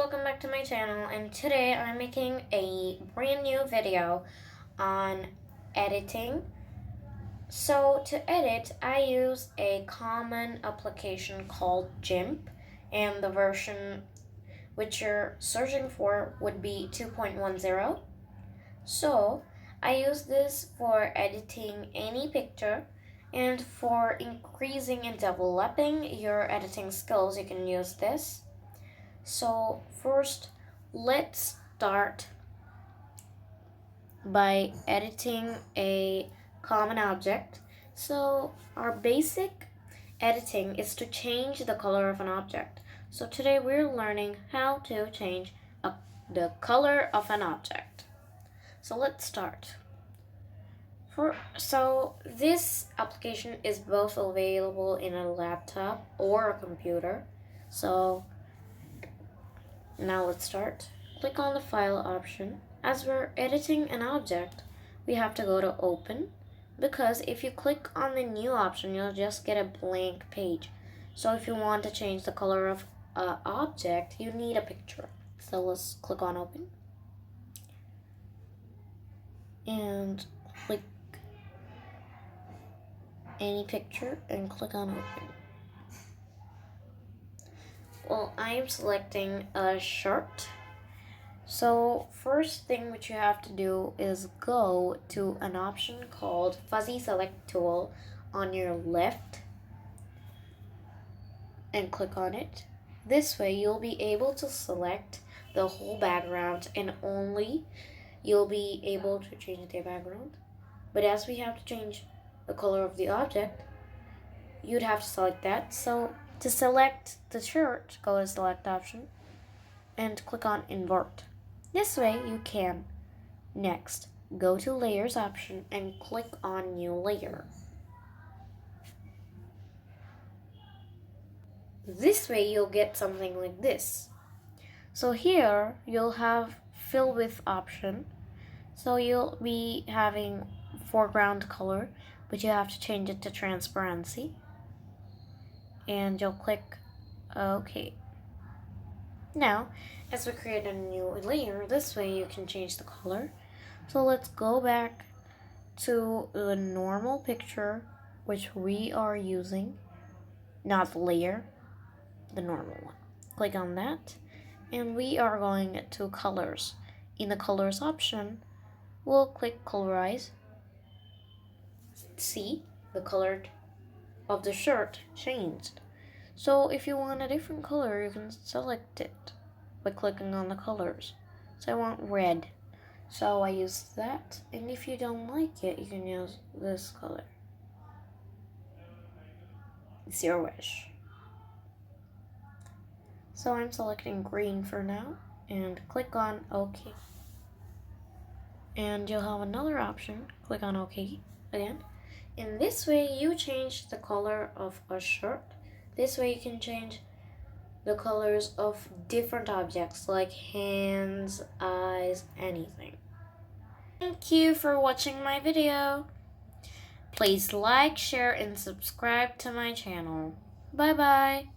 welcome back to my channel, and today I'm making a brand new video on editing. So to edit, I use a common application called GIMP, and the version which you're searching for would be 2.10. So I use this for editing any picture, and for increasing and developing your editing skills you can use this. So first, let's start by editing a common object. So our basic editing is to change the color of an object. So today we're learning how to change the color of an object. So let's start. So this application is both available in a laptop or a computer. So now let's start. Click on the file option. As we're editing an object, we have to go to open, because if you click on the new option, you'll just get a blank page. So if you want to change the color of an object, you need a picture. So let's click on open and click any picture and click on open. Well, I am selecting a shirt. So first thing which you have to do is go to an option called fuzzy select tool on your left and click on it. This way you'll be able to select the whole background, and only you'll be able to change the background. But as we have to change the color of the object, you'd have to select that. So to select the shirt, go to select option and click on invert. This way you can. Next, go to layers option and click on new layer. This way you'll get something like this. So here you'll have fill with option. So you'll be having foreground color, but you have to change it to transparency. And you'll click OK. Now, as we create a new layer, this way you can change the color. So let's go back to the normal picture which we are using, not the layer, the normal one. Click on that, and we are going to colors. In the colors option, we'll click colorize. See, the color of the shirt changed. So if you want a different color, you can select it by clicking on the colors. So I want red, so I use that. And if you don't like it, you can use this color. It's your wish. So I'm selecting green for now and click on OK. And you'll have another option. Click on OK again. In this way, you change the color of a shirt. This way you can change the colors of different objects like hands, eyes, anything. Thank you for watching my video. Please like, share, and subscribe to my channel. Bye bye.